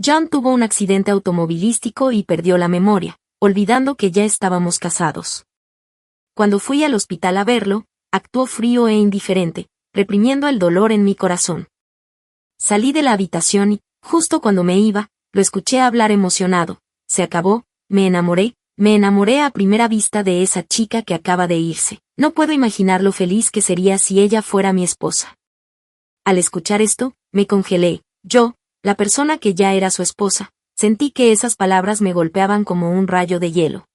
John tuvo un accidente automovilístico y perdió la memoria, olvidando que ya estábamos casados. Cuando fui al hospital a verlo, actuó frío e indiferente, reprimiendo el dolor en mi corazón. Salí de la habitación y, justo cuando me iba, lo escuché hablar emocionado. Se acabó, me enamoré a primera vista de esa chica que acaba de irse. No puedo imaginar lo feliz que sería si ella fuera mi esposa. Al escuchar esto, me congelé. Yo, la persona que ya era su esposa, sentí que esas palabras me golpeaban como un rayo de hielo.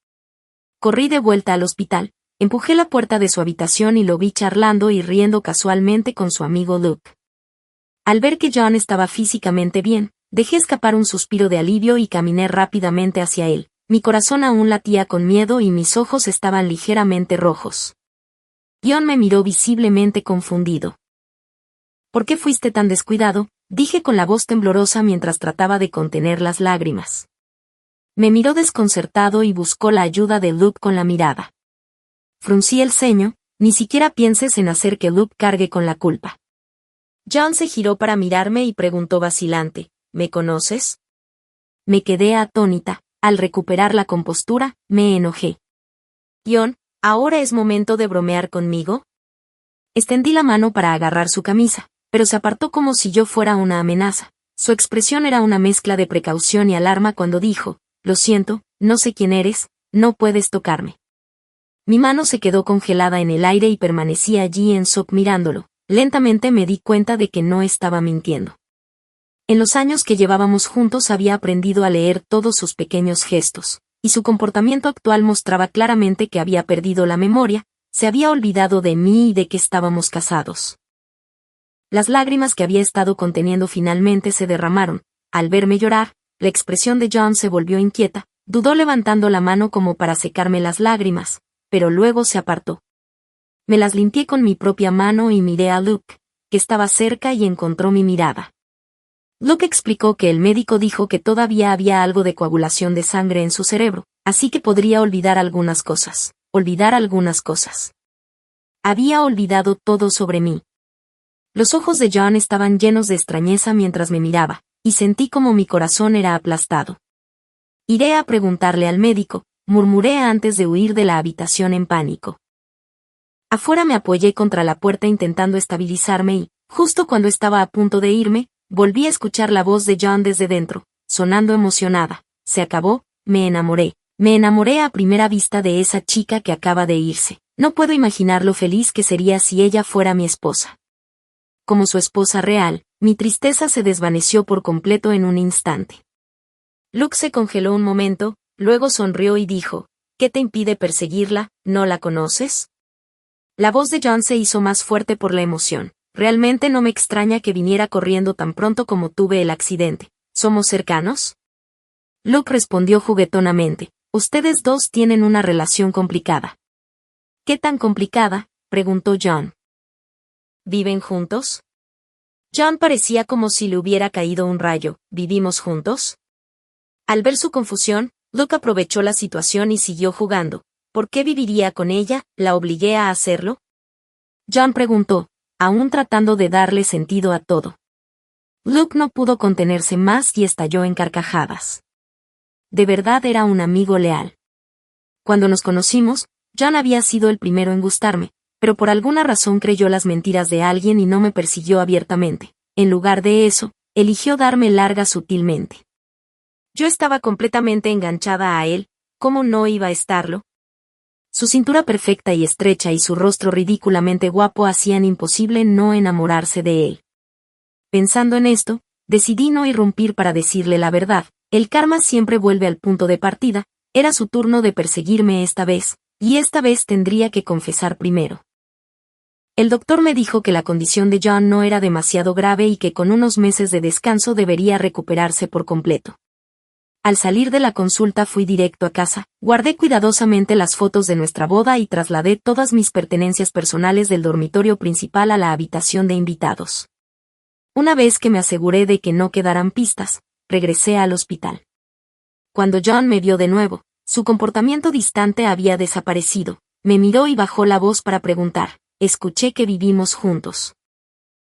Corrí de vuelta al hospital, empujé la puerta de su habitación y lo vi charlando y riendo casualmente con su amigo Luke. Al ver que John estaba físicamente bien, dejé escapar un suspiro de alivio y caminé rápidamente hacia él. Mi corazón aún latía con miedo y mis ojos estaban ligeramente rojos. John me miró visiblemente confundido. ¿Por qué fuiste tan descuidado?, dije con la voz temblorosa mientras trataba de contener las lágrimas. Me miró desconcertado y buscó la ayuda de Luke con la mirada. Fruncí el ceño, ni siquiera pienses en hacer que Luke cargue con la culpa. John se giró para mirarme y preguntó vacilante, ¿me conoces? Me quedé atónita. Al recuperar la compostura, me enojé. John, ¿ahora es momento de bromear conmigo? Extendí la mano para agarrar su camisa, pero se apartó como si yo fuera una amenaza. Su expresión era una mezcla de precaución y alarma cuando dijo, lo siento, no sé quién eres, no puedes tocarme. Mi mano se quedó congelada en el aire y permanecí allí en shock mirándolo. Lentamente me di cuenta de que no estaba mintiendo. En los años que llevábamos juntos había aprendido a leer todos sus pequeños gestos, y su comportamiento actual mostraba claramente que había perdido la memoria, se había olvidado de mí y de que estábamos casados. Las lágrimas que había estado conteniendo finalmente se derramaron. Al verme llorar, la expresión de John se volvió inquieta, dudó levantando la mano como para secarme las lágrimas, pero luego se apartó. Me las limpié con mi propia mano y miré a Luke, que estaba cerca y encontró mi mirada. Luke explicó que el médico dijo que todavía había algo de coagulación de sangre en su cerebro, así que podría olvidar algunas cosas. Había olvidado todo sobre mí. Los ojos de John estaban llenos de extrañeza mientras me miraba, y sentí como mi corazón era aplastado. Iré a preguntarle al médico, murmuré antes de huir de la habitación en pánico. Afuera me apoyé contra la puerta intentando estabilizarme y, justo cuando estaba a punto de irme, volví a escuchar la voz de John desde dentro, sonando emocionada. Se acabó, me enamoré a primera vista de esa chica que acaba de irse. No puedo imaginar lo feliz que sería si ella fuera mi esposa. Como su esposa real, mi tristeza se desvaneció por completo en un instante. Luke se congeló un momento, luego sonrió y dijo, ¿qué te impide perseguirla? ¿No la conoces? La voz de John se hizo más fuerte por la emoción. Realmente no me extraña que viniera corriendo tan pronto como tuve el accidente. ¿Somos cercanos? Luke respondió juguetonamente. Ustedes dos tienen una relación complicada. ¿Qué tan complicada?, preguntó John. ¿Viven juntos? John parecía como si le hubiera caído un rayo. ¿Vivimos juntos? Al ver su confusión, Luke aprovechó la situación y siguió jugando. ¿Por qué viviría con ella? ¿La obligué a hacerlo? John preguntó, aún tratando de darle sentido a todo. Luke no pudo contenerse más y estalló en carcajadas. De verdad era un amigo leal. Cuando nos conocimos, John había sido el primero en gustarme, pero por alguna razón creyó las mentiras de alguien y no me persiguió abiertamente. En lugar de eso, eligió darme largas sutilmente. Yo estaba completamente enganchada a él, ¿cómo no iba a estarlo? Su cintura perfecta y estrecha y su rostro ridículamente guapo hacían imposible no enamorarse de él. Pensando en esto, decidí no irrumpir para decirle la verdad. El karma siempre vuelve al punto de partida, era su turno de perseguirme esta vez, y esta vez tendría que confesar primero. El doctor me dijo que la condición de John no era demasiado grave y que con unos meses de descanso debería recuperarse por completo. Al salir de la consulta fui directo a casa, guardé cuidadosamente las fotos de nuestra boda y trasladé todas mis pertenencias personales del dormitorio principal a la habitación de invitados. Una vez que me aseguré de que no quedaran pistas, regresé al hospital. Cuando John me vio de nuevo, su comportamiento distante había desaparecido, me miró y bajó la voz para preguntar, escuché que vivimos juntos.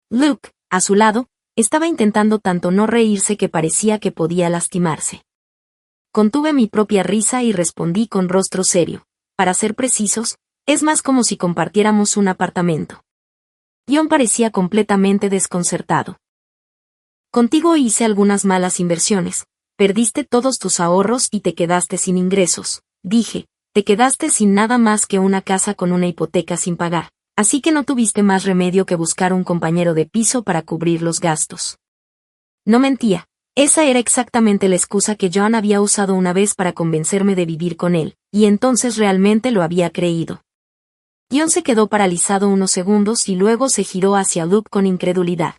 Luke, a su lado, Estaba intentando tanto no reírse que parecía que podía lastimarse. Contuve mi propia risa y respondí con rostro serio. Para ser precisos, es más como si compartiéramos un apartamento. John parecía completamente desconcertado. Contigo hice algunas malas inversiones. Perdiste todos tus ahorros y te quedaste sin ingresos. Dije, te quedaste sin nada más que una casa con una hipoteca sin pagar. Así que no tuviste más remedio que buscar un compañero de piso para cubrir los gastos. No mentía. Esa era exactamente la excusa que John había usado una vez para convencerme de vivir con él, y entonces realmente lo había creído. John se quedó paralizado unos segundos y luego se giró hacia Luke con incredulidad.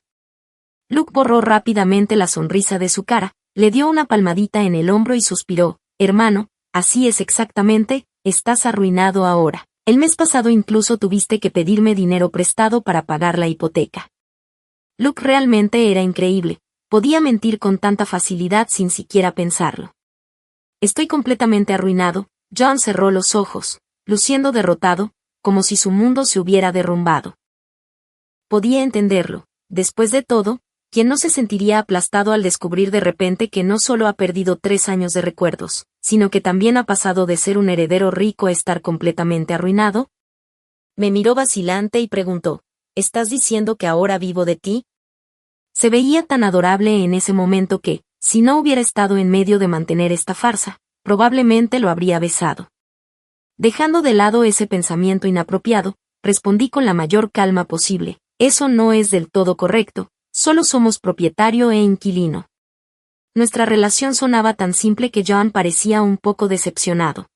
Luke borró rápidamente la sonrisa de su cara, le dio una palmadita en el hombro y suspiró. Hermano, así es exactamente, estás arruinado ahora. El mes pasado incluso tuviste que pedirme dinero prestado para pagar la hipoteca. Luke realmente era increíble, podía mentir con tanta facilidad sin siquiera pensarlo. Estoy completamente arruinado. John cerró los ojos, luciendo derrotado, como si su mundo se hubiera derrumbado. Podía entenderlo. Después de todo, ¿quién no se sentiría aplastado al descubrir de repente que no solo ha perdido 3 años de recuerdos, sino que también ha pasado de ser un heredero rico a estar completamente arruinado? Me miró vacilante y preguntó, ¿estás diciendo que ahora vivo de ti? Se veía tan adorable en ese momento que, si no hubiera estado en medio de mantener esta farsa, probablemente lo habría besado. Dejando de lado ese pensamiento inapropiado, respondí con la mayor calma posible, eso no es del todo correcto, solo somos propietario e inquilino. Nuestra relación sonaba tan simple que John parecía un poco decepcionado.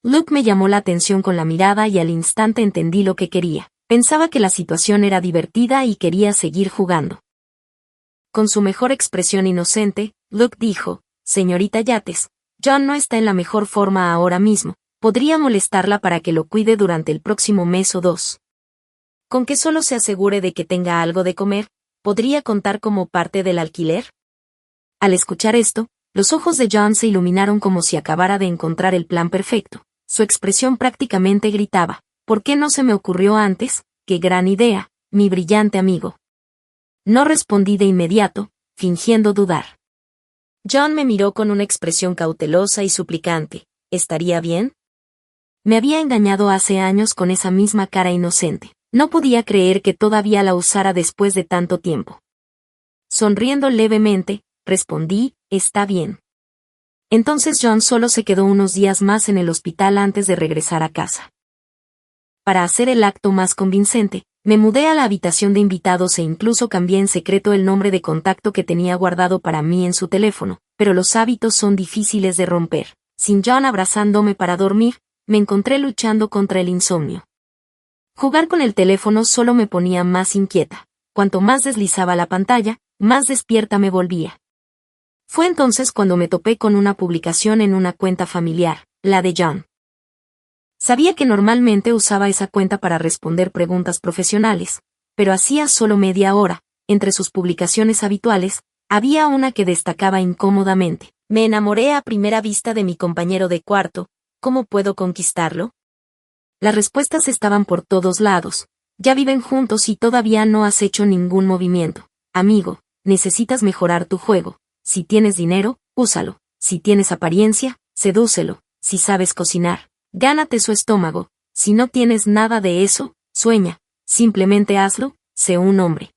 Luke me llamó la atención con la mirada y al instante entendí lo que quería. Pensaba que la situación era divertida y quería seguir jugando. Con su mejor expresión inocente, Luke dijo, señorita Yates, John no está en la mejor forma ahora mismo, podría molestarla para que lo cuide durante el próximo mes o 2. Con que solo se asegure de que tenga algo de comer, ¿podría contar como parte del alquiler? Al escuchar esto, los ojos de John se iluminaron como si acabara de encontrar el plan perfecto. Su expresión prácticamente gritaba, ¿por qué no se me ocurrió antes? ¡Qué gran idea, mi brillante amigo! No respondí de inmediato, fingiendo dudar. John me miró con una expresión cautelosa y suplicante. ¿Estaría bien? Me había engañado hace años con esa misma cara inocente. No podía creer que todavía la usara después de tanto tiempo. Sonriendo levemente, respondí, está bien. Entonces John solo se quedó unos días más en el hospital antes de regresar a casa. Para hacer el acto más convincente, me mudé a la habitación de invitados e incluso cambié en secreto el nombre de contacto que tenía guardado para mí en su teléfono, pero los hábitos son difíciles de romper. Sin John abrazándome para dormir, me encontré luchando contra el insomnio. Jugar con el teléfono solo me ponía más inquieta. Cuanto más deslizaba la pantalla, más despierta me volvía. Fue entonces cuando me topé con una publicación en una cuenta familiar, la de John. Sabía que normalmente usaba esa cuenta para responder preguntas profesionales, pero hacía solo media hora, entre sus publicaciones habituales, había una que destacaba incómodamente. Me enamoré a primera vista de mi compañero de cuarto, ¿cómo puedo conquistarlo? Las respuestas estaban por todos lados. Ya viven juntos y todavía no has hecho ningún movimiento. Amigo, necesitas mejorar tu juego. Si tienes dinero, úsalo. Si tienes apariencia, sedúcelo. Si sabes cocinar, gánate su estómago. Si no tienes nada de eso, sueña. Simplemente hazlo, sé un hombre.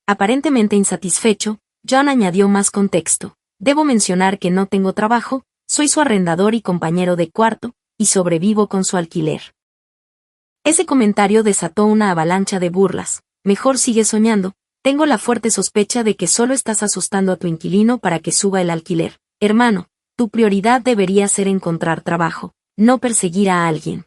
Aparentemente insatisfecho, John añadió más contexto. Debo mencionar que no tengo trabajo, soy su arrendador y compañero de cuarto, y sobrevivo con su alquiler. Ese comentario desató una avalancha de burlas. Mejor sigue soñando, tengo la fuerte sospecha de que solo estás asustando a tu inquilino para que suba el alquiler. Hermano, tu prioridad debería ser encontrar trabajo, no perseguir a alguien.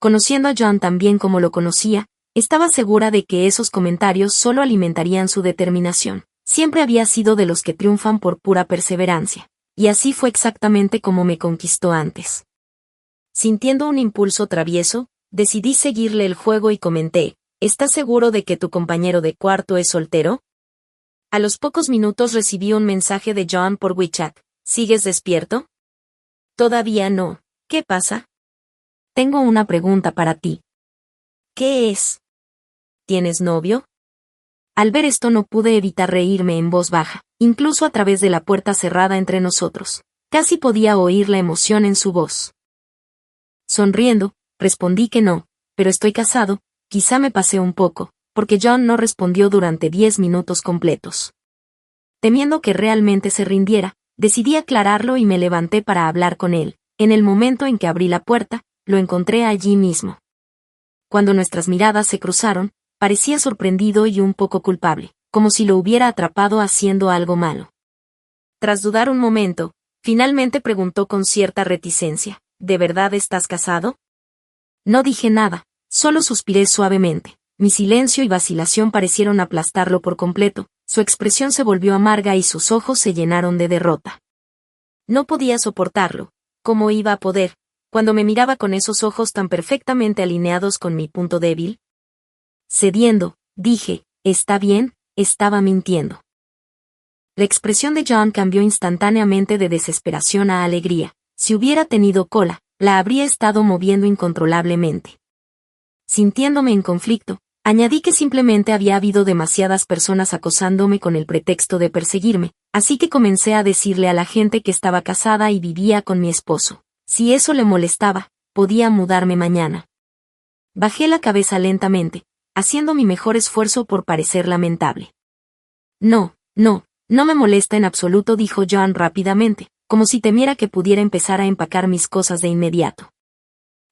Conociendo a John tan bien como lo conocía, estaba segura de que esos comentarios solo alimentarían su determinación. Siempre había sido de los que triunfan por pura perseverancia. Y así fue exactamente como me conquistó antes. Sintiendo un impulso travieso, decidí seguirle el juego y comenté, ¿estás seguro de que tu compañero de cuarto es soltero? A los pocos minutos recibí un mensaje de John por WeChat. ¿Sigues despierto? Todavía no. ¿Qué pasa? Tengo una pregunta para ti. ¿Qué es? ¿Tienes novio? Al ver esto no pude evitar reírme en voz baja, incluso a través de la puerta cerrada entre nosotros. Casi podía oír la emoción en su voz. Sonriendo, respondí que no, pero estoy casado, quizá me pasé un poco, porque John no respondió durante 10 minutos completos. Temiendo que realmente se rindiera, decidí aclararlo y me levanté para hablar con él. En el momento en que abrí la puerta, lo encontré allí mismo. Cuando nuestras miradas se cruzaron, parecía sorprendido y un poco culpable, como si lo hubiera atrapado haciendo algo malo. Tras dudar un momento, finalmente preguntó con cierta reticencia, ¿de verdad estás casado? No dije nada, solo suspiré suavemente. Mi silencio y vacilación parecieron aplastarlo por completo, su expresión se volvió amarga y sus ojos se llenaron de derrota. No podía soportarlo. ¿Cómo iba a poder, cuando me miraba con esos ojos tan perfectamente alineados con mi punto débil? Cediendo, dije, está bien, estaba mintiendo. La expresión de John cambió instantáneamente de desesperación a alegría. Si hubiera tenido cola, la habría estado moviendo incontrolablemente. Sintiéndome en conflicto, añadí que simplemente había habido demasiadas personas acosándome con el pretexto de perseguirme, así que comencé a decirle a la gente que estaba casada y vivía con mi esposo. Si eso le molestaba, podía mudarme mañana. Bajé la cabeza lentamente, haciendo mi mejor esfuerzo por parecer lamentable. No me molesta en absoluto, dijo John rápidamente, como si temiera que pudiera empezar a empacar mis cosas de inmediato.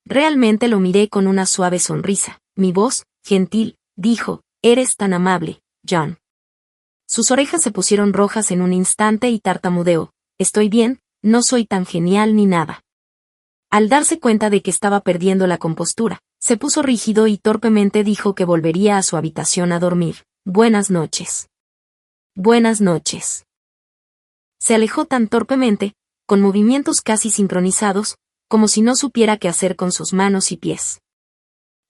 Realmente lo miré con una suave sonrisa. Mi voz, gentil, dijo, eres tan amable, John. Sus orejas se pusieron rojas en un instante y tartamudeó, estoy bien, no soy tan genial ni nada. Al darse cuenta de que estaba perdiendo la compostura, se puso rígido y torpemente dijo que volvería a su habitación a dormir. Buenas noches. Buenas noches. Se alejó tan torpemente, con movimientos casi sincronizados, como si no supiera qué hacer con sus manos y pies.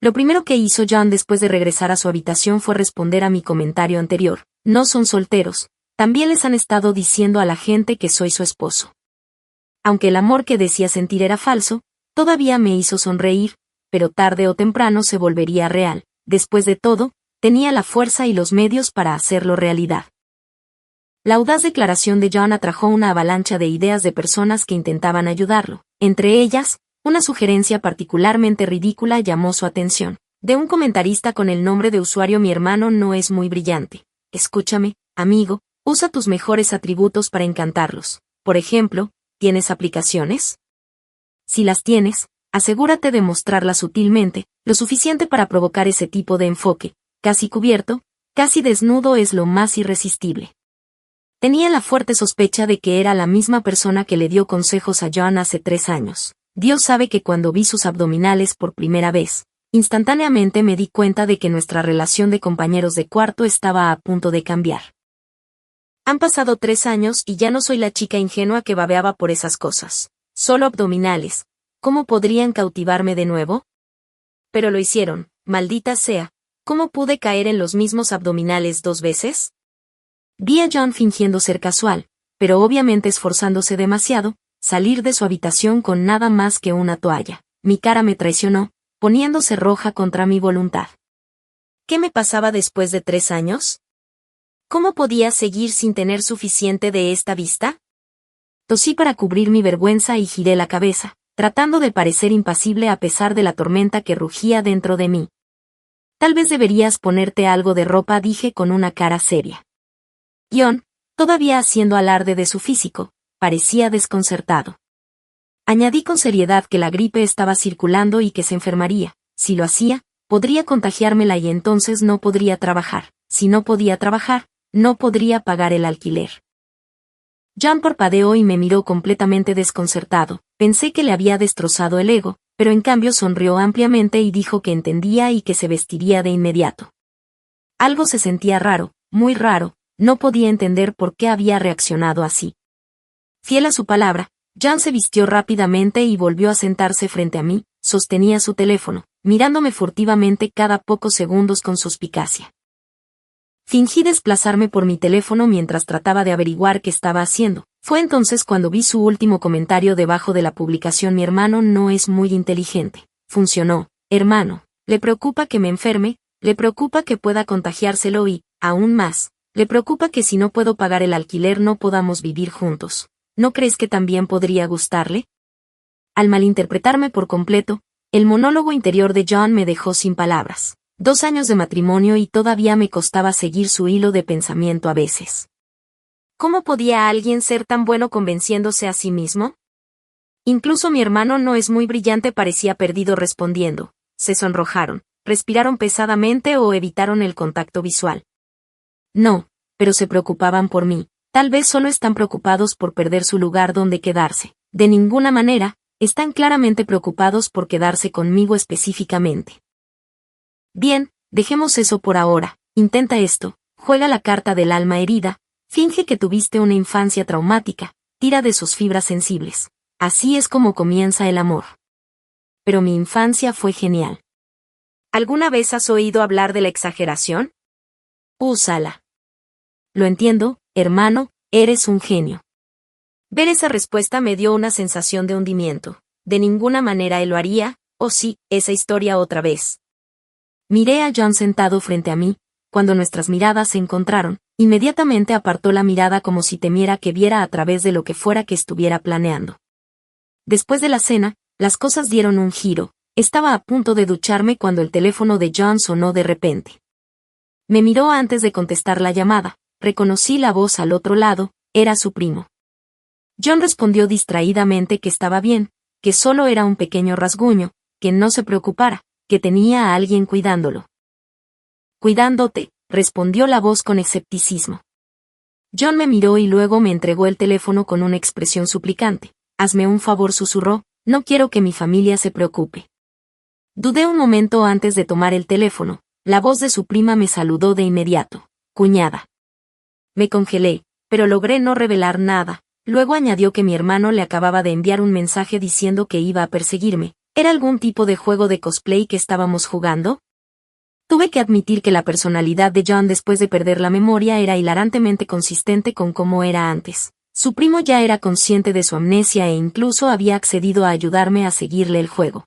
Lo primero que hizo John después de regresar a su habitación fue responder a mi comentario anterior. No son solteros, también les han estado diciendo a la gente que soy su esposo. Aunque el amor que decía sentir era falso, todavía me hizo sonreír, pero tarde o temprano se volvería real. Después de todo, tenía la fuerza y los medios para hacerlo realidad. La audaz declaración de John atrajo una avalancha de ideas de personas que intentaban ayudarlo. Entre ellas, una sugerencia particularmente ridícula llamó su atención. De un comentarista con el nombre de usuario Mi hermano no es muy brillante. Escúchame, amigo, usa tus mejores atributos para encantarlos. Por ejemplo, ¿tienes aplicaciones? Si las tienes, asegúrate de mostrarlas sutilmente, lo suficiente para provocar ese tipo de enfoque. Casi cubierto, casi desnudo es lo más irresistible. Tenía la fuerte sospecha de que era la misma persona que le dio consejos a John hace 3 años. Dios sabe que cuando vi sus abdominales por primera vez, instantáneamente me di cuenta de que nuestra relación de compañeros de cuarto estaba a punto de cambiar. Han pasado 3 años y ya no soy la chica ingenua que babeaba por esas cosas. Solo abdominales. ¿Cómo podrían cautivarme de nuevo? Pero lo hicieron, maldita sea. ¿Cómo pude caer en los mismos abdominales 2 veces? Vi a John fingiendo ser casual, pero obviamente esforzándose demasiado, salir de su habitación con nada más que una toalla. Mi cara me traicionó, poniéndose roja contra mi voluntad. ¿Qué me pasaba después de 3 años? ¿Cómo podía seguir sin tener suficiente de esta vista? Tosí para cubrir mi vergüenza y giré la cabeza, tratando de parecer impasible a pesar de la tormenta que rugía dentro de mí. Tal vez deberías ponerte algo de ropa, dije con una cara seria. John, todavía haciendo alarde de su físico, parecía desconcertado. Añadí con seriedad que la gripe estaba circulando y que se enfermaría. Si lo hacía, podría contagiármela y entonces no podría trabajar. Si no podía trabajar, no podría pagar el alquiler. John parpadeó y me miró completamente desconcertado. Pensé que le había destrozado el ego, pero en cambio sonrió ampliamente y dijo que entendía y que se vestiría de inmediato. Algo se sentía raro, muy raro. No podía entender por qué había reaccionado así. Fiel a su palabra, John se vistió rápidamente y volvió a sentarse frente a mí, sostenía su teléfono, mirándome furtivamente cada pocos segundos con suspicacia. Fingí desplazarme por mi teléfono mientras trataba de averiguar qué estaba haciendo. Fue entonces cuando vi su último comentario debajo de la publicación: Mi hermano no es muy inteligente. Funcionó. Hermano, le preocupa que me enferme, le preocupa que pueda contagiárselo y, Aún más, le preocupa que si no puedo pagar el alquiler no podamos vivir juntos. ¿No crees que también podría gustarle? Al malinterpretarme por completo, el monólogo interior de John me dejó sin palabras. 2 años de matrimonio y todavía me costaba seguir su hilo de pensamiento a veces. ¿Cómo podía alguien ser tan bueno convenciéndose a sí mismo? Incluso mi hermano no es muy brillante, parecía perdido respondiendo. Se sonrojaron, respiraron pesadamente o evitaron el contacto visual. No, pero se preocupaban por mí. Tal vez solo están preocupados por perder su lugar donde quedarse. De ninguna manera, están claramente preocupados por quedarse conmigo específicamente. Bien, dejemos eso por ahora. Intenta esto, juega la carta del alma herida, finge que tuviste una infancia traumática, tira de sus fibras sensibles. Así es como comienza el amor. Pero mi infancia fue genial. ¿Alguna vez has oído hablar de la exageración? Úsala. Lo entiendo, hermano, eres un genio. Ver esa respuesta me dio una sensación de hundimiento. De ninguna manera él lo haría, o sí, esa historia otra vez. Miré a John sentado frente a mí. Cuando nuestras miradas se encontraron, inmediatamente apartó la mirada como si temiera que viera a través de lo que fuera que estuviera planeando. Después de la cena, las cosas dieron un giro. Estaba a punto de ducharme cuando el teléfono de John sonó de repente. Me miró antes de contestar la llamada. Reconocí la voz al otro lado, era su primo. John respondió distraídamente que estaba bien, que solo era un pequeño rasguño, que no se preocupara, que tenía a alguien cuidándolo. Cuidándote, respondió la voz con escepticismo. John me miró y luego me entregó el teléfono con una expresión suplicante. Hazme un favor, susurró, no quiero que mi familia se preocupe. Dudé un momento antes de tomar el teléfono. La voz de su prima me saludó de inmediato. Cuñada. Me congelé, pero logré no revelar nada. Luego añadió que mi hermano le acababa de enviar un mensaje diciendo que iba a perseguirme. ¿Era algún tipo de juego de cosplay que estábamos jugando? Tuve que admitir que la personalidad de John después de perder la memoria era hilarantemente consistente con cómo era antes. Su primo ya era consciente de su amnesia e incluso había accedido a ayudarme a seguirle el juego.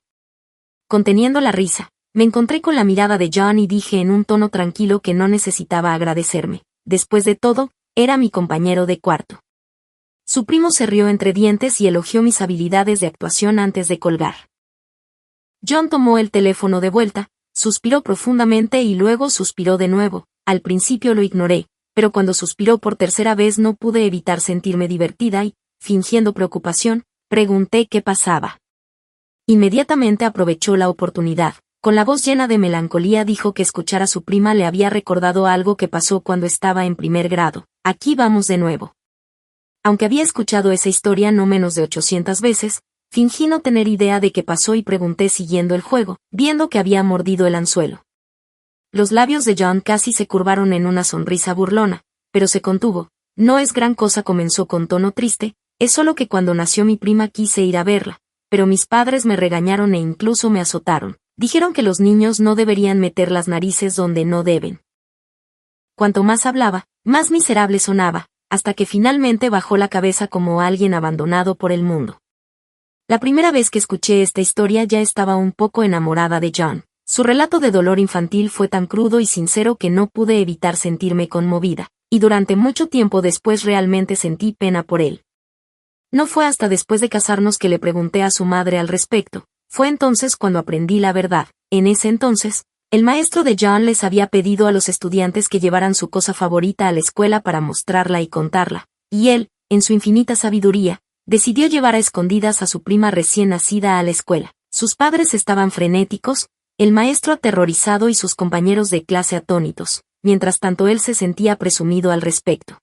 Conteniendo la risa, me encontré con la mirada de John y dije en un tono tranquilo que no necesitaba agradecerme. Después de todo, era mi compañero de cuarto. Su primo se rió entre dientes y elogió mis habilidades de actuación antes de colgar. John tomó el teléfono de vuelta, suspiró profundamente y luego suspiró de nuevo. Al principio lo ignoré, pero cuando suspiró por tercera vez no pude evitar sentirme divertida y, fingiendo preocupación, pregunté qué pasaba. Inmediatamente aprovechó la oportunidad. Con la voz llena de melancolía dijo que escuchar a su prima le había recordado algo que pasó cuando estaba en primer grado. Aquí vamos de nuevo. Aunque había escuchado esa historia no menos de 800 veces, fingí no tener idea de qué pasó y pregunté siguiendo el juego, viendo que había mordido el anzuelo. Los labios de John casi se curvaron en una sonrisa burlona, pero se contuvo. No es gran cosa, comenzó con tono triste, es solo que cuando nació mi prima quise ir a verla, pero mis padres me regañaron e incluso me azotaron. Dijeron que los niños no deberían meter las narices donde no deben. Cuanto más hablaba, más miserable sonaba, hasta que finalmente bajó la cabeza como alguien abandonado por el mundo. La primera vez que escuché esta historia ya estaba un poco enamorada de John. Su relato de dolor infantil fue tan crudo y sincero que no pude evitar sentirme conmovida, y durante mucho tiempo después realmente sentí pena por él. No fue hasta después de casarnos que le pregunté a su madre al respecto. Fue entonces cuando aprendí la verdad. En ese entonces, el maestro de John les había pedido a los estudiantes que llevaran su cosa favorita a la escuela para mostrarla y contarla, y él, en su infinita sabiduría, decidió llevar a escondidas a su prima recién nacida a la escuela. Sus padres estaban frenéticos, el maestro aterrorizado y sus compañeros de clase atónitos, mientras tanto él se sentía presumido al respecto.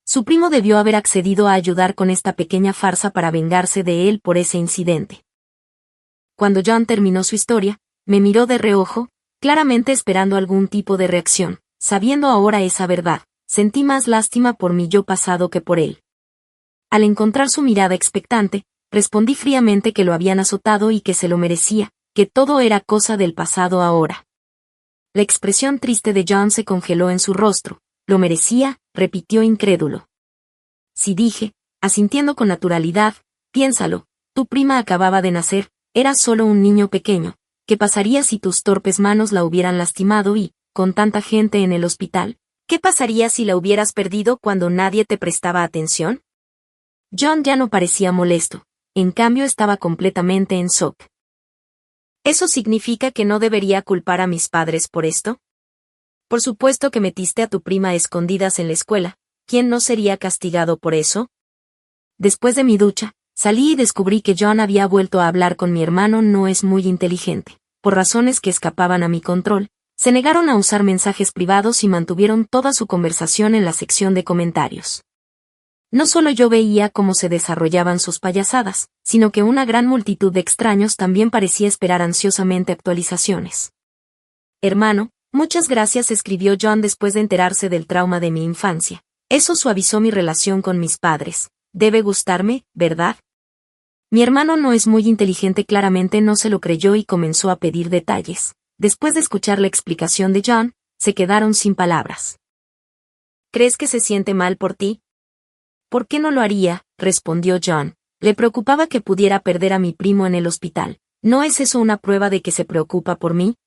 Su primo debió haber accedido a ayudar con esta pequeña farsa para vengarse de él por ese incidente. Cuando John terminó su historia, me miró de reojo, claramente esperando algún tipo de reacción. Sabiendo ahora esa verdad, sentí más lástima por mi yo pasado que por él. Al encontrar su mirada expectante, respondí fríamente que lo habían azotado y que se lo merecía, que todo era cosa del pasado ahora. La expresión triste de John se congeló en su rostro. Lo merecía, repitió incrédulo. Sí, dije, asintiendo con naturalidad, piénsalo, tu prima acababa de nacer. Era solo un niño pequeño. ¿Qué pasaría si tus torpes manos la hubieran lastimado y, con tanta gente en el hospital, ¿Qué pasaría si la hubieras perdido cuando nadie te prestaba atención? John ya no parecía molesto, en cambio estaba completamente en shock. ¿Eso significa que no debería culpar a mis padres por esto? Por supuesto que metiste a tu prima a escondidas en la escuela, ¿quién no sería castigado por eso? Después de mi ducha, salí y descubrí que John había vuelto a hablar con mi hermano. No es muy inteligente. Por razones que escapaban a mi control, se negaron a usar mensajes privados y mantuvieron toda su conversación en la sección de comentarios. No solo yo veía cómo se desarrollaban sus payasadas, sino que una gran multitud de extraños también parecía esperar ansiosamente actualizaciones. Hermano, muchas gracias, escribió John después de enterarse del trauma de mi infancia. Eso suavizó mi relación con mis padres. Debe gustarme, ¿verdad? Mi hermano no es muy inteligente, claramente no se lo creyó y comenzó a pedir detalles. Después de escuchar la explicación de John, se quedaron sin palabras. ¿Crees que se siente mal por ti? ¿Por qué no lo haría?, respondió John. Le preocupaba que pudiera perder a mi primo en el hospital. ¿No es eso una prueba de que se preocupa por mí?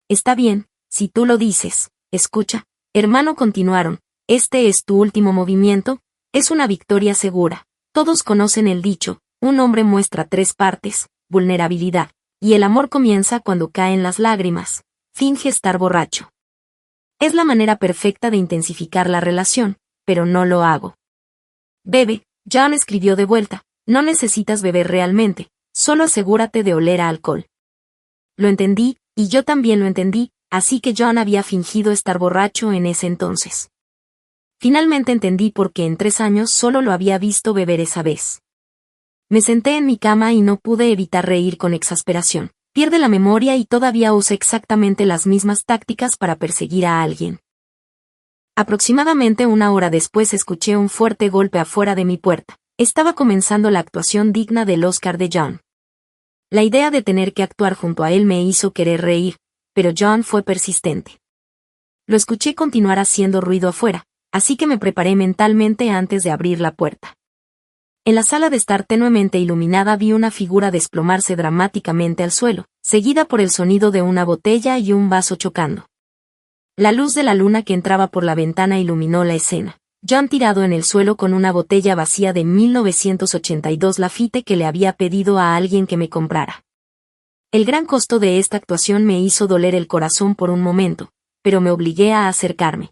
Está bien, si tú lo dices. Escucha, hermano, continuaron. Este es tu último movimiento. Es una victoria segura. Todos conocen el dicho, un hombre muestra 3 partes, vulnerabilidad, y el amor comienza cuando caen las lágrimas. Finge estar borracho. Es la manera perfecta de intensificar la relación, pero no lo hago. Bebe, John escribió de vuelta, no necesitas beber realmente, solo asegúrate de oler a alcohol. Lo entendí, y yo también lo entendí, así que John había fingido estar borracho en ese entonces. Finalmente entendí por qué en 3 años solo lo había visto beber esa vez. Me senté en mi cama y no pude evitar reír con exasperación. Pierde la memoria y todavía usa exactamente las mismas tácticas para perseguir a alguien. Aproximadamente 1 hora después escuché un fuerte golpe afuera de mi puerta. Estaba comenzando la actuación digna del Oscar de John. La idea de tener que actuar junto a él me hizo querer reír, pero John fue persistente. Lo escuché continuar haciendo ruido afuera, así que me preparé mentalmente antes de abrir la puerta. En la sala de estar tenuemente iluminada vi una figura desplomarse dramáticamente al suelo, seguida por el sonido de una botella y un vaso chocando. La luz de la luna que entraba por la ventana iluminó la escena. John tirado en el suelo con una botella vacía de 1982 Lafite que le había pedido a alguien que me comprara. El gran costo de esta actuación me hizo doler el corazón por un momento, pero me obligué a acercarme.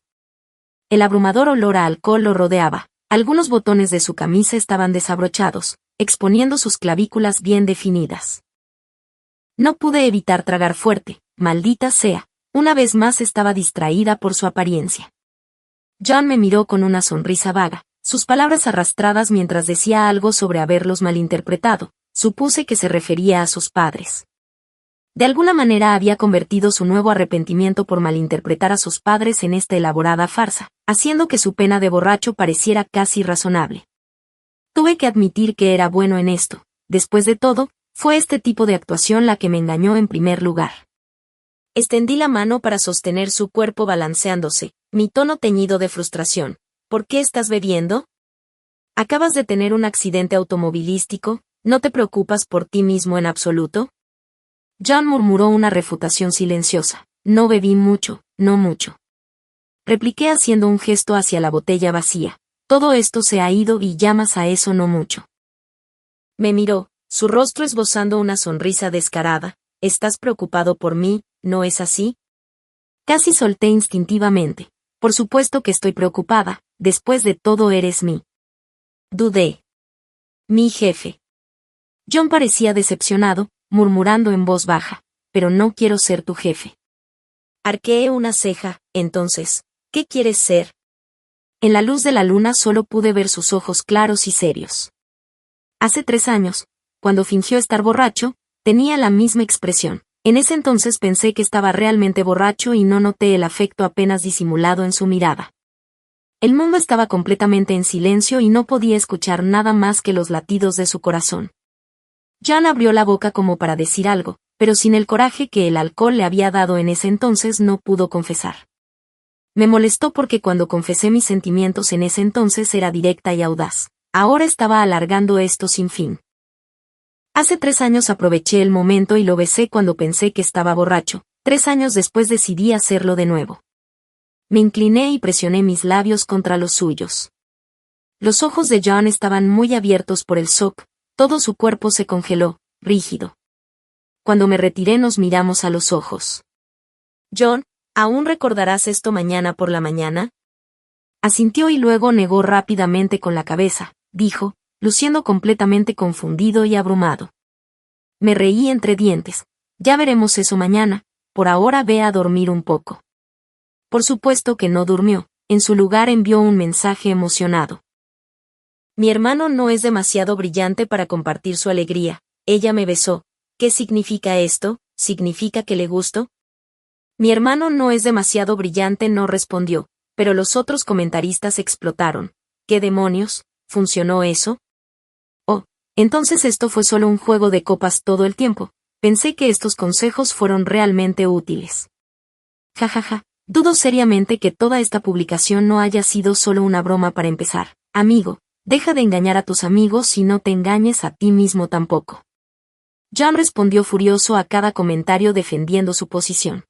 El abrumador olor a alcohol lo rodeaba. Algunos botones de su camisa estaban desabrochados, exponiendo sus clavículas bien definidas. No pude evitar tragar fuerte, maldita sea. Una vez más estaba distraída por su apariencia. John me miró con una sonrisa vaga, sus palabras arrastradas mientras decía algo sobre haberlos malinterpretado. Supuse que se refería a sus padres. De alguna manera había convertido su nuevo arrepentimiento por malinterpretar a sus padres en esta elaborada farsa, haciendo que su pena de borracho pareciera casi razonable. Tuve que admitir que era bueno en esto. Después de todo, fue este tipo de actuación la que me engañó en primer lugar. Extendí la mano para sostener su cuerpo balanceándose, mi tono teñido de frustración. ¿Por qué estás bebiendo? ¿Acabas de tener un accidente automovilístico? ¿No te preocupas por ti mismo en absoluto? John murmuró una refutación silenciosa. No bebí mucho, no mucho. Repliqué haciendo un gesto hacia la botella vacía. Todo esto se ha ido y llamas a eso no mucho. Me miró, su rostro esbozando una sonrisa descarada. ¿Estás preocupado por mí, no es así? Casi solté instintivamente. Por supuesto que estoy preocupada, después de todo eres mí. Dudé. Mi jefe. John parecía decepcionado, murmurando en voz baja, pero no quiero ser tu jefe. Arqueé una ceja, entonces, ¿qué quieres ser? En la luz de la luna solo pude ver sus ojos claros y serios. Hace 3 años, cuando fingió estar borracho, tenía la misma expresión. En ese entonces pensé que estaba realmente borracho y no noté el afecto apenas disimulado en su mirada. El mundo estaba completamente en silencio y no podía escuchar nada más que los latidos de su corazón. John abrió la boca como para decir algo, pero sin el coraje que el alcohol le había dado en ese entonces no pudo confesar. Me molestó porque cuando confesé mis sentimientos en ese entonces era directa y audaz. Ahora estaba alargando esto sin fin. Hace 3 años aproveché el momento y lo besé cuando pensé que estaba borracho. 3 años después decidí hacerlo de nuevo. Me incliné y presioné mis labios contra los suyos. Los ojos de John estaban muy abiertos por el shock, todo su cuerpo se congeló, rígido. Cuando me retiré nos miramos a los ojos. John, ¿aún recordarás esto mañana por la mañana? Asintió y luego negó rápidamente con la cabeza, dijo, luciendo completamente confundido y abrumado. Me reí entre dientes. Ya veremos eso mañana, por ahora ve a dormir un poco. Por supuesto que no durmió, en su lugar envió un mensaje emocionado. Mi hermano no es demasiado brillante para compartir su alegría, ella me besó. ¿Qué significa esto? ¿Significa que le gusto? Mi hermano no es demasiado brillante, no respondió, pero los otros comentaristas explotaron. ¿Qué demonios? ¿Funcionó eso? Oh, entonces esto fue solo un juego de copas todo el tiempo. Pensé que estos consejos fueron realmente útiles. Jajaja, dudo seriamente que toda esta publicación no haya sido solo una broma para empezar. Amigo, deja de engañar a tus amigos y no te engañes a ti mismo tampoco. John respondió furioso a cada comentario defendiendo su posición.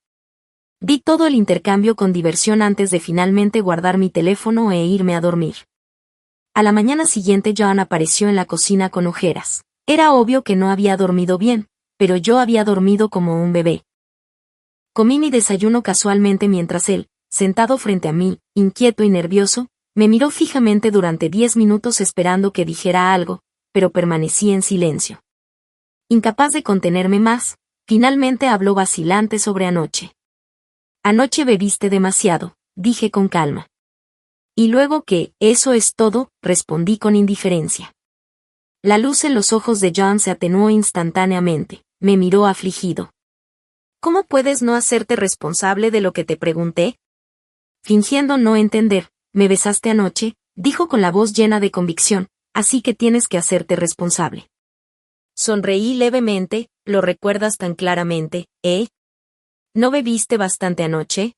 Vi todo el intercambio con diversión antes de finalmente guardar mi teléfono e irme a dormir. A la mañana siguiente John apareció en la cocina con ojeras. Era obvio que no había dormido bien, pero yo había dormido como un bebé. Comí mi desayuno casualmente mientras él, sentado frente a mí, inquieto y nervioso, me miró fijamente durante 10 minutos esperando que dijera algo, pero permanecí en silencio. Incapaz de contenerme más, finalmente habló vacilante sobre anoche. Anoche bebiste demasiado, dije con calma. Y luego que, eso es todo, respondí con indiferencia. La luz en los ojos de John se atenuó instantáneamente, me miró afligido. ¿Cómo puedes no hacerte responsable de lo que te pregunté? Fingiendo no entender, me besaste anoche, dijo con la voz llena de convicción, así que tienes que hacerte responsable. Sonreí levemente, ¿lo recuerdas tan claramente, eh? ¿No bebiste bastante anoche?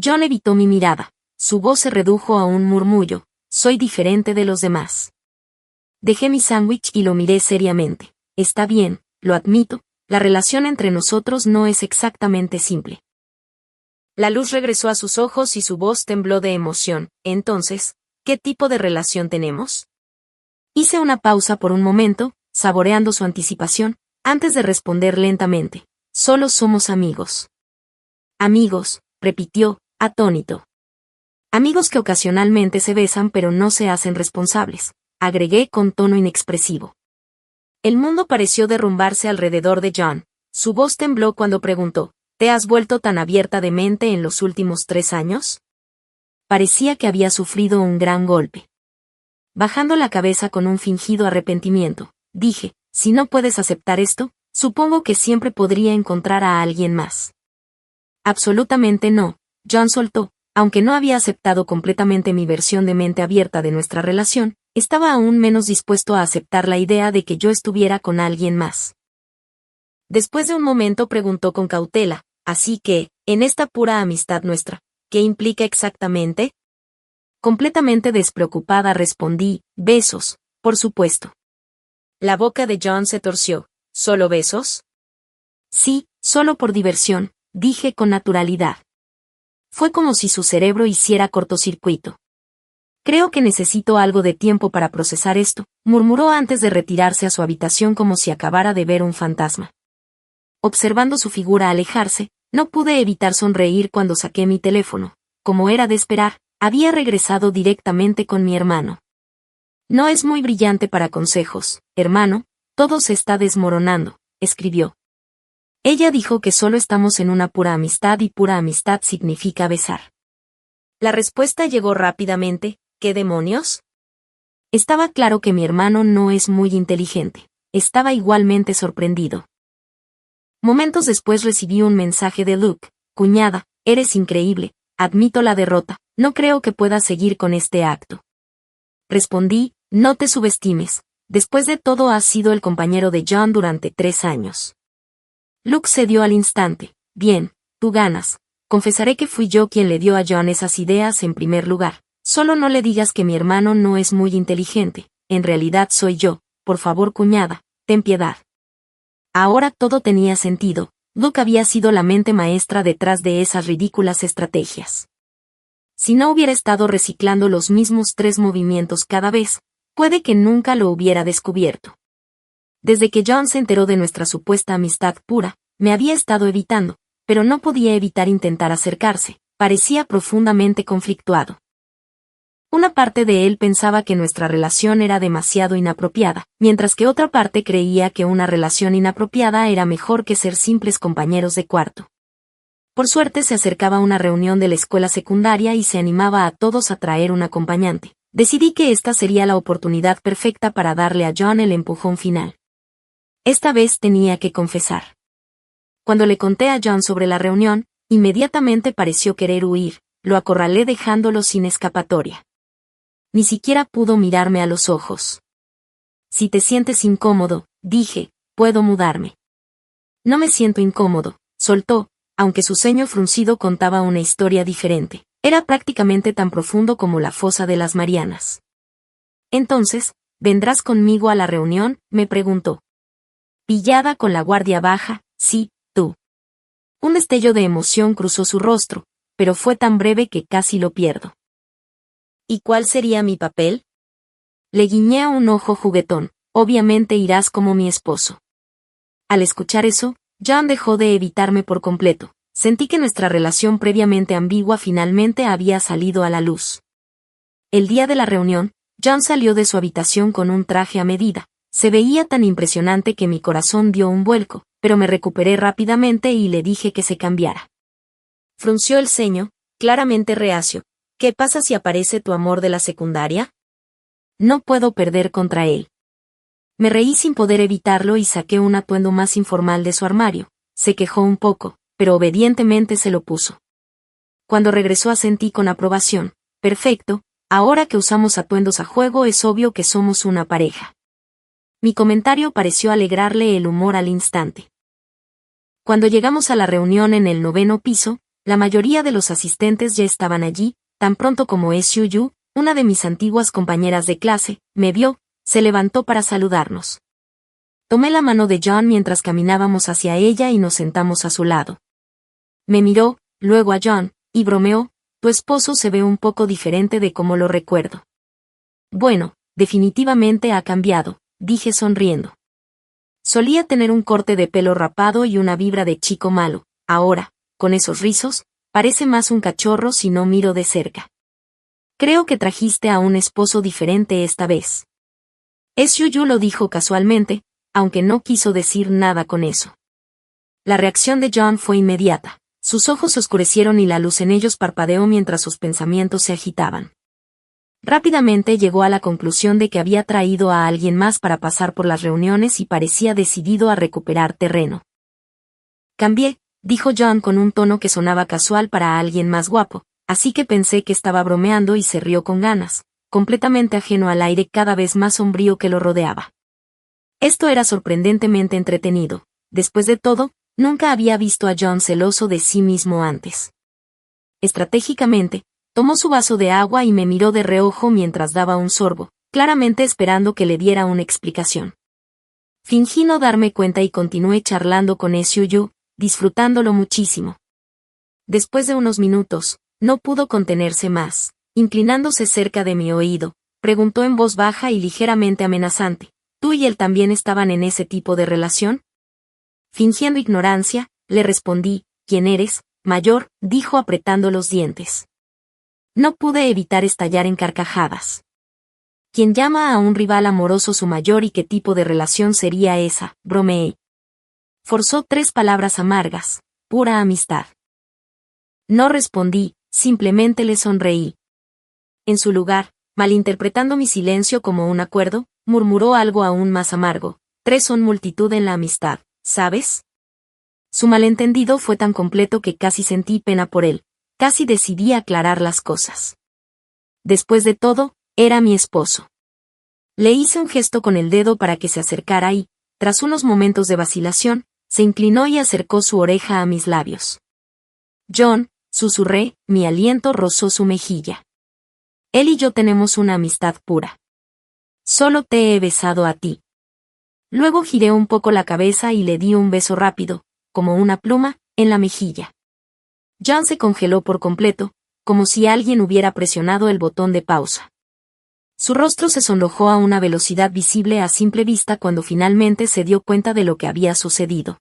John evitó mi mirada. Su voz se redujo a un murmullo. Soy diferente de los demás. Dejé mi sándwich y lo miré seriamente. Está bien, lo admito, la relación entre nosotros no es exactamente simple. La luz regresó a sus ojos y su voz tembló de emoción. Entonces, ¿qué tipo de relación tenemos? Hice una pausa por un momento, saboreando su anticipación, antes de responder lentamente. Solo somos amigos. Amigos, repitió, atónito. Amigos que ocasionalmente se besan pero no se hacen responsables, agregué con tono inexpresivo. El mundo pareció derrumbarse alrededor de John. Su voz tembló cuando preguntó, ¿te has vuelto tan abierta de mente en los últimos 3 años? Parecía que había sufrido un gran golpe. Bajando la cabeza con un fingido arrepentimiento, dije, si no puedes aceptar esto, supongo que siempre podría encontrar a alguien más. Absolutamente no, John soltó, aunque no había aceptado completamente mi versión de mente abierta de nuestra relación, estaba aún menos dispuesto a aceptar la idea de que yo estuviera con alguien más. Después de un momento preguntó con cautela, así que, en esta pura amistad nuestra, ¿qué implica exactamente? Completamente despreocupada respondí, besos, por supuesto. La boca de John se torció. ¿Solo besos? Sí, solo por diversión, dije con naturalidad. Fue como si su cerebro hiciera cortocircuito. Creo que necesito algo de tiempo para procesar esto, murmuró antes de retirarse a su habitación como si acabara de ver un fantasma. Observando su figura alejarse, no pude evitar sonreír cuando saqué mi teléfono. Como era de esperar, había regresado directamente con mi hermano. No es muy brillante para consejos, hermano. Todo se está desmoronando, escribió. Ella dijo que solo estamos en una pura amistad y pura amistad significa besar. La respuesta llegó rápidamente, ¿qué demonios? Estaba claro que mi hermano no es muy inteligente. Estaba igualmente sorprendido. Momentos después recibí un mensaje de Luke, cuñada, eres increíble, admito la derrota, no creo que puedas seguir con este acto. Respondí, no te subestimes. Después de todo has sido el compañero de John durante 3 años. Luke cedió al instante. Bien, tú ganas. Confesaré que fui yo quien le dio a John esas ideas en primer lugar. Solo no le digas que mi hermano no es muy inteligente. En realidad soy yo. Por favor, cuñada, ten piedad. Ahora todo tenía sentido. Luke había sido la mente maestra detrás de esas ridículas estrategias. Si no hubiera estado reciclando los mismos 3 movimientos cada vez, puede que nunca lo hubiera descubierto. Desde que John se enteró de nuestra supuesta amistad pura, me había estado evitando, pero no podía evitar intentar acercarse, parecía profundamente conflictuado. Una parte de él pensaba que nuestra relación era demasiado inapropiada, mientras que otra parte creía que una relación inapropiada era mejor que ser simples compañeros de cuarto. Por suerte se acercaba una reunión de la escuela secundaria y se animaba a todos a traer un acompañante. Decidí que esta sería la oportunidad perfecta para darle a John el empujón final. Esta vez tenía que confesar. Cuando le conté a John sobre la reunión, inmediatamente pareció querer huir, lo acorralé dejándolo sin escapatoria. Ni siquiera pudo mirarme a los ojos. Si te sientes incómodo, dije, puedo mudarme. No me siento incómodo, soltó, aunque su ceño fruncido contaba una historia diferente. Era prácticamente tan profundo como la fosa de las Marianas. Entonces, ¿vendrás conmigo a la reunión?, me preguntó. Pillada con la guardia baja, sí, tú. Un destello de emoción cruzó su rostro, pero fue tan breve que casi lo pierdo. ¿Y cuál sería mi papel? Le guiñé un ojo juguetón, obviamente irás como mi esposo. Al escuchar eso, John dejó de evitarme por completo. Sentí que nuestra relación previamente ambigua finalmente había salido a la luz. El día de la reunión, John salió de su habitación con un traje a medida. Se veía tan impresionante que mi corazón dio un vuelco, pero me recuperé rápidamente y le dije que se cambiara. Frunció el ceño, claramente reacio. ¿Qué pasa si aparece tu amor de la secundaria? No puedo perder contra él. Me reí sin poder evitarlo y saqué un atuendo más informal de su armario. Se quejó un poco, pero obedientemente se lo puso. Cuando regresó asentí con aprobación. Perfecto, ahora que usamos atuendos a juego es obvio que somos una pareja. Mi comentario pareció alegrarle el humor al instante. Cuando llegamos a la reunión en el 9º piso, la mayoría de los asistentes ya estaban allí. Tan pronto como Su, una de mis antiguas compañeras de clase, me vio, se levantó para saludarnos. Tomé la mano de John mientras caminábamos hacia ella y nos sentamos a su lado. Me miró, luego a John, y bromeó, tu esposo se ve un poco diferente de como lo recuerdo. Bueno, definitivamente ha cambiado, dije sonriendo. Solía tener un corte de pelo rapado y una vibra de chico malo, ahora, con esos rizos, parece más un cachorro si no miro de cerca. Creo que trajiste a un esposo diferente esta vez. Su lo dijo casualmente, aunque no quiso decir nada con eso. La reacción de John fue inmediata. Sus ojos se oscurecieron y la luz en ellos parpadeó mientras sus pensamientos se agitaban. Rápidamente llegó a la conclusión de que había traído a alguien más para pasar por las reuniones y parecía decidido a recuperar terreno. Cambié, dijo John con un tono que sonaba casual para alguien más guapo, así que pensé que estaba bromeando y se rió con ganas, completamente ajeno al aire cada vez más sombrío que lo rodeaba. Esto era sorprendentemente entretenido. Después de todo, nunca había visto a John celoso de sí mismo antes. Estratégicamente, tomó su vaso de agua y me miró de reojo mientras daba un sorbo, claramente esperando que le diera una explicación. Fingí no darme cuenta y continué charlando con Su, disfrutándolo muchísimo. Después de unos minutos, no pudo contenerse más. Inclinándose cerca de mi oído, preguntó en voz baja y ligeramente amenazante, ¿tú y él también estaban en ese tipo de relación? Fingiendo ignorancia, le respondí, ¿quién eres, mayor?, dijo apretando los dientes. No pude evitar estallar en carcajadas. ¿Quién llama a un rival amoroso su mayor y qué tipo de relación sería esa?, bromeé. Forzó 3 palabras amargas, pura amistad. No respondí, simplemente le sonreí. En su lugar, malinterpretando mi silencio como un acuerdo, murmuró algo aún más amargo, 3 son multitud en la amistad, ¿sabes? Su malentendido fue tan completo que casi sentí pena por él, casi decidí aclarar las cosas. Después de todo, era mi esposo. Le hice un gesto con el dedo para que se acercara y, tras unos momentos de vacilación, se inclinó y acercó su oreja a mis labios. John, susurré, mi aliento rozó su mejilla. Él y yo tenemos una amistad pura. Solo te he besado a ti. Luego giré un poco la cabeza y le di un beso rápido, como una pluma, en la mejilla. John se congeló por completo, como si alguien hubiera presionado el botón de pausa. Su rostro se sonrojó a una velocidad visible a simple vista cuando finalmente se dio cuenta de lo que había sucedido.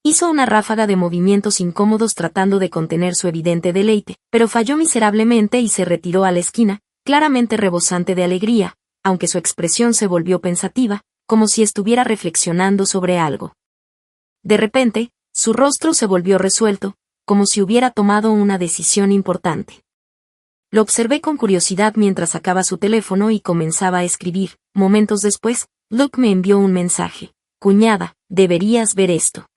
Hizo una ráfaga de movimientos incómodos tratando de contener su evidente deleite, pero falló miserablemente y se retiró a la esquina, claramente rebosante de alegría, aunque su expresión se volvió pensativa, como si estuviera reflexionando sobre algo. De repente, su rostro se volvió resuelto, como si hubiera tomado una decisión importante. Lo observé con curiosidad mientras sacaba su teléfono y comenzaba a escribir. Momentos después, Luke me envió un mensaje. Cuñada, deberías ver esto.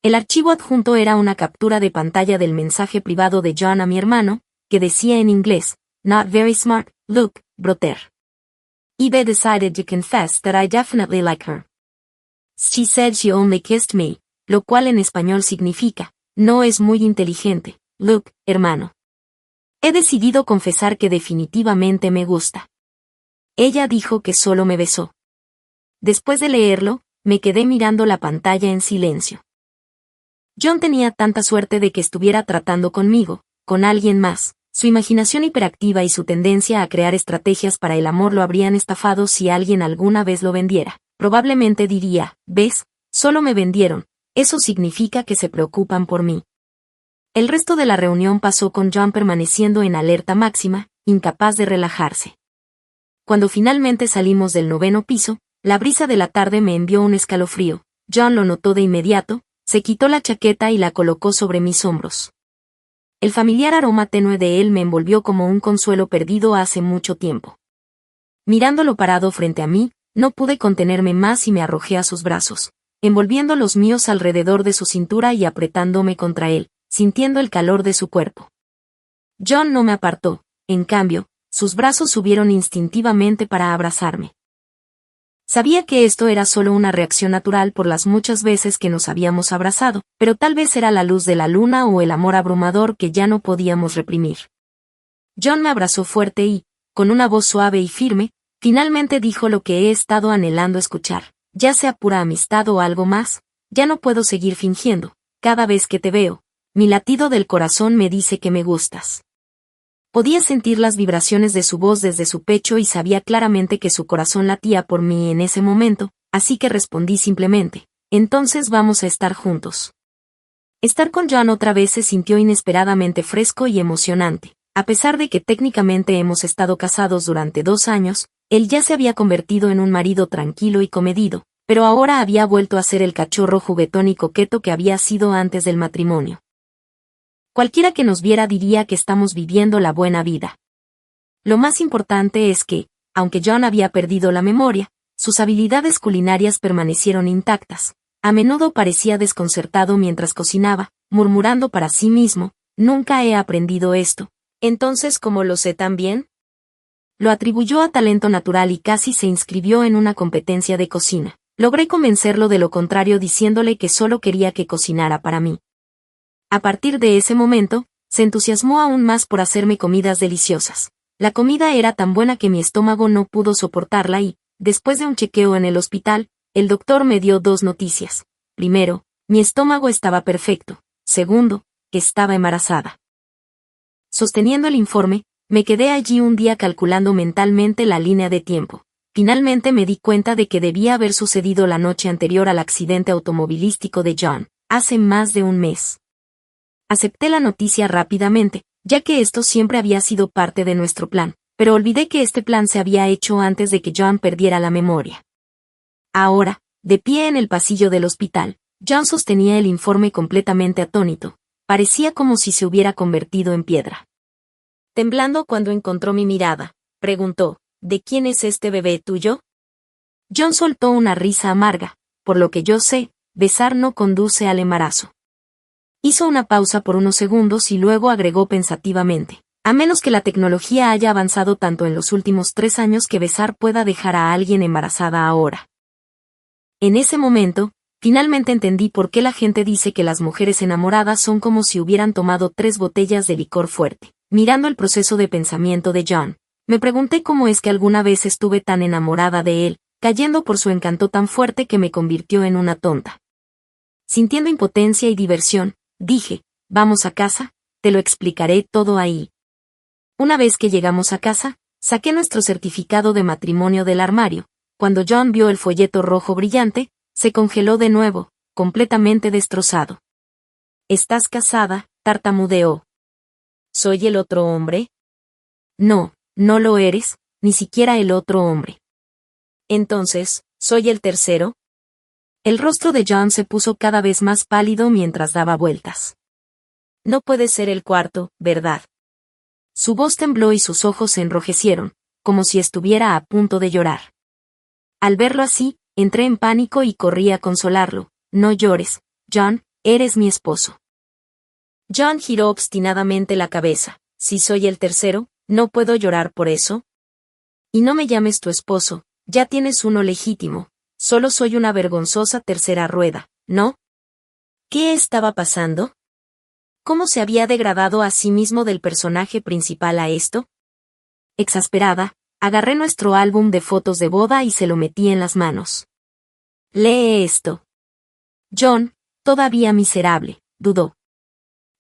El archivo adjunto era una captura de pantalla del mensaje privado de John a mi hermano, que decía en inglés, "Not very smart, Luke, brother. I've decided to confess that I definitely like her. She said she only kissed me", lo cual en español significa, "No es muy inteligente, Luke, hermano. He decidido confesar que definitivamente me gusta. Ella dijo que solo me besó". Después de leerlo, me quedé mirando la pantalla en silencio. John tenía tanta suerte de que estuviera tratando conmigo, con alguien más. Su imaginación hiperactiva y su tendencia a crear estrategias para el amor lo habrían estafado si alguien alguna vez lo vendiera. Probablemente diría, ¿ves? Solo me vendieron. Eso significa que se preocupan por mí. El resto de la reunión pasó con John permaneciendo en alerta máxima, incapaz de relajarse. Cuando finalmente salimos del 9º piso, la brisa de la tarde me envió un escalofrío. John lo notó de inmediato, se quitó la chaqueta y la colocó sobre mis hombros. El familiar aroma tenue de él me envolvió como un consuelo perdido hace mucho tiempo. Mirándolo parado frente a mí, no pude contenerme más y me arrojé a sus brazos, envolviendo los míos alrededor de su cintura y apretándome contra él, sintiendo el calor de su cuerpo. John no me apartó, en cambio, sus brazos subieron instintivamente para abrazarme. Sabía que esto era solo una reacción natural por las muchas veces que nos habíamos abrazado, pero tal vez era la luz de la luna o el amor abrumador que ya no podíamos reprimir. John me abrazó fuerte y, con una voz suave y firme, finalmente dijo lo que he estado anhelando escuchar. Ya sea pura amistad o algo más, ya no puedo seguir fingiendo. Cada vez que te veo, mi latido del corazón me dice que me gustas. Podía sentir las vibraciones de su voz desde su pecho y sabía claramente que su corazón latía por mí en ese momento, así que respondí simplemente, entonces vamos a estar juntos. Estar con John otra vez se sintió inesperadamente fresco y emocionante. A pesar de que técnicamente hemos estado casados durante 2 años, él ya se había convertido en un marido tranquilo y comedido, pero ahora había vuelto a ser el cachorro juguetón y coqueto que había sido antes del matrimonio. Cualquiera que nos viera diría que estamos viviendo la buena vida. Lo más importante es que, aunque John había perdido la memoria, sus habilidades culinarias permanecieron intactas. A menudo parecía desconcertado mientras cocinaba, murmurando para sí mismo, nunca he aprendido esto. Entonces, ¿cómo lo sé tan bien? Lo atribuyó a talento natural y casi se inscribió en una competencia de cocina. Logré convencerlo de lo contrario diciéndole que solo quería que cocinara para mí. A partir de ese momento, se entusiasmó aún más por hacerme comidas deliciosas. La comida era tan buena que mi estómago no pudo soportarla y, después de un chequeo en el hospital, el doctor me dio 2 noticias. Primero, mi estómago estaba perfecto. Segundo, que estaba embarazada. Sosteniendo el informe, me quedé allí un día calculando mentalmente la línea de tiempo. Finalmente me di cuenta de que debía haber sucedido la noche anterior al accidente automovilístico de John, hace más de un mes. Acepté la noticia rápidamente, ya que esto siempre había sido parte de nuestro plan, pero olvidé que este plan se había hecho antes de que John perdiera la memoria. Ahora, de pie en el pasillo del hospital, John sostenía el informe completamente atónito. Parecía como si se hubiera convertido en piedra. Temblando cuando encontró mi mirada, preguntó, ¿de quién es este bebé tuyo? John soltó una risa amarga, por lo que yo sé, besar no conduce al embarazo. Hizo una pausa por unos segundos y luego agregó pensativamente, a menos que la tecnología haya avanzado tanto en los últimos 3 años que besar pueda dejar a alguien embarazada ahora. En ese momento, finalmente entendí por qué la gente dice que las mujeres enamoradas son como si hubieran tomado 3 botellas de licor fuerte. Mirando el proceso de pensamiento de John, me pregunté cómo es que alguna vez estuve tan enamorada de él, cayendo por su encanto tan fuerte que me convirtió en una tonta. Sintiendo impotencia y diversión, dije, ¿vamos a casa? te lo explicaré todo ahí. Una vez que llegamos a casa, saqué nuestro certificado de matrimonio del armario. Cuando John vio el folleto rojo brillante, se congeló de nuevo, completamente destrozado. ¿Estás casada?, tartamudeó. ¿Soy el otro hombre? No, no lo eres, ni siquiera el otro hombre. Entonces, ¿soy el tercero? El rostro de John se puso cada vez más pálido mientras daba vueltas. No puede ser el cuarto, ¿verdad? Su voz tembló y sus ojos se enrojecieron, como si estuviera a punto de llorar. Al verlo así, entré en pánico y corrí a consolarlo. No llores, John, eres mi esposo. John giró obstinadamente la cabeza. Si soy el tercero, ¿no puedo llorar por eso? Y no me llames tu esposo, ya tienes uno legítimo. Solo soy una vergonzosa tercera rueda, ¿no? ¿Qué estaba pasando? ¿Cómo se había degradado a sí mismo del personaje principal a esto? Exasperada, agarré nuestro álbum de fotos de boda y se lo metí en las manos. Lee esto. John, todavía miserable, dudó.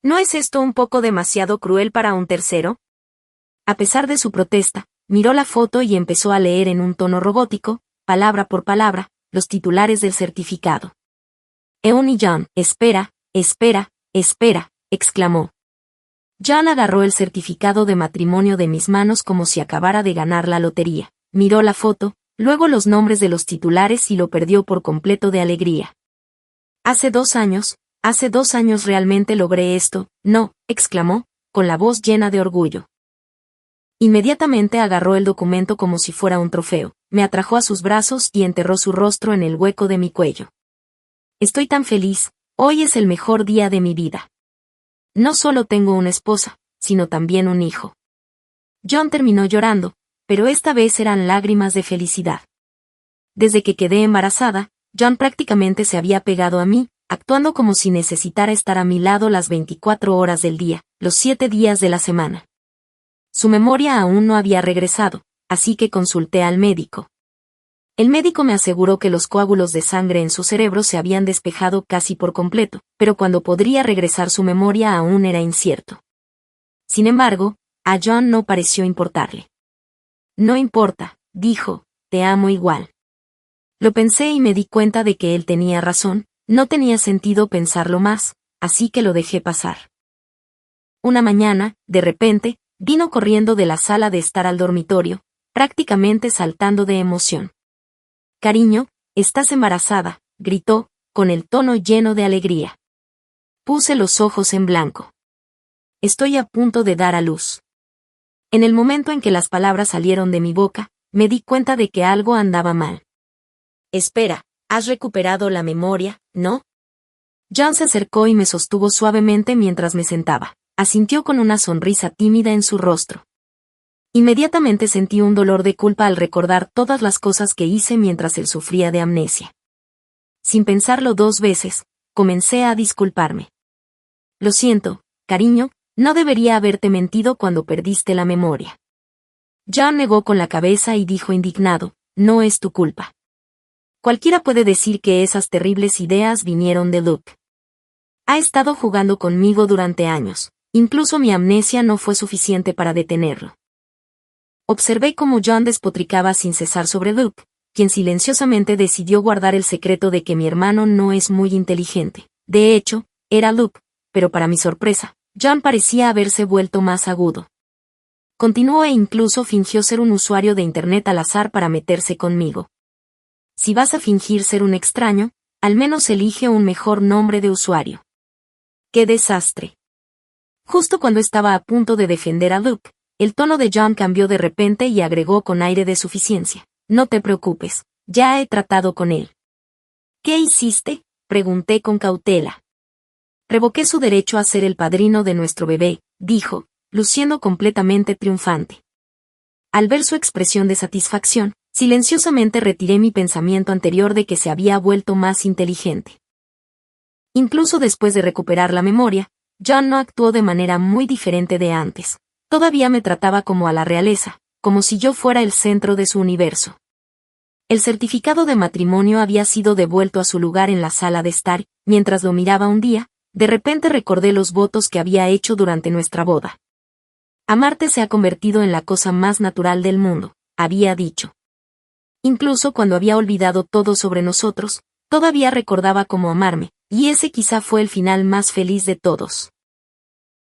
¿No es esto un poco demasiado cruel para un tercero? A pesar de su protesta, miró la foto y empezó a leer en un tono robótico, palabra por palabra, los titulares del certificado. Eun y John, espera, exclamó. John agarró el certificado de matrimonio de mis manos como si acabara de ganar la lotería. Miró la foto, luego los nombres de los titulares y lo perdió por completo de alegría. Hace 2 años realmente logré esto, no, exclamó, con la voz llena de orgullo. Inmediatamente agarró el documento como si fuera un trofeo, me atrajo a sus brazos y enterró su rostro en el hueco de mi cuello. Estoy tan feliz, hoy es el mejor día de mi vida. No solo tengo una esposa, sino también un hijo. John terminó llorando, pero esta vez eran lágrimas de felicidad. Desde que quedé embarazada, John prácticamente se había pegado a mí, actuando como si necesitara estar a mi lado las 24 horas del día, los 7 días de la semana. Su memoria aún no había regresado, así que consulté al médico. El médico me aseguró que los coágulos de sangre en su cerebro se habían despejado casi por completo, pero cuando podría regresar su memoria aún era incierto. Sin embargo, a John no pareció importarle. No importa, dijo, te amo igual. Lo pensé y me di cuenta de que él tenía razón, no tenía sentido pensarlo más, así que lo dejé pasar. Una mañana, de repente, vino corriendo de la sala de estar al dormitorio, prácticamente saltando de emoción. Cariño, estás embarazada, gritó, con el tono lleno de alegría. Puse los ojos en blanco. Estoy a punto de dar a luz. En el momento en que las palabras salieron de mi boca, me di cuenta de que algo andaba mal. Espera, ¿has recuperado la memoria, no? John se acercó y me sostuvo suavemente mientras me sentaba. Asintió con una sonrisa tímida en su rostro. Inmediatamente sentí un dolor de culpa al recordar todas las cosas que hice mientras él sufría de amnesia. Sin pensarlo 2 veces, comencé a disculparme. Lo siento, cariño, no debería haberte mentido cuando perdiste la memoria. John negó con la cabeza y dijo indignado, no es tu culpa. Cualquiera puede decir que esas terribles ideas vinieron de Luke. Ha estado jugando conmigo durante años, incluso mi amnesia no fue suficiente para detenerlo. Observé cómo John despotricaba sin cesar sobre Luke, quien silenciosamente decidió guardar el secreto de que mi hermano no es muy inteligente. De hecho, era Luke, pero para mi sorpresa, John parecía haberse vuelto más agudo. Continuó e incluso fingió ser un usuario de internet al azar para meterse conmigo. Si vas a fingir ser un extraño, al menos elige un mejor nombre de usuario. ¡Qué desastre! Justo cuando estaba a punto de defender a Luke, el tono de John cambió de repente y agregó con aire de suficiencia. No te preocupes, ya he tratado con él. ¿Qué hiciste?, pregunté con cautela. Revoqué su derecho a ser el padrino de nuestro bebé, dijo, luciendo completamente triunfante. Al ver su expresión de satisfacción, silenciosamente retiré mi pensamiento anterior de que se había vuelto más inteligente. Incluso después de recuperar la memoria, John no actuó de manera muy diferente de antes. Todavía me trataba como a la realeza, como si yo fuera el centro de su universo. El certificado de matrimonio había sido devuelto a su lugar en la sala de estar, mientras lo miraba un día, De repente recordé los votos que había hecho durante nuestra boda. Amarte se ha convertido en la cosa más natural del mundo, había dicho. Incluso cuando había olvidado todo sobre nosotros, todavía recordaba cómo amarme, y ese quizá fue el final más feliz de todos.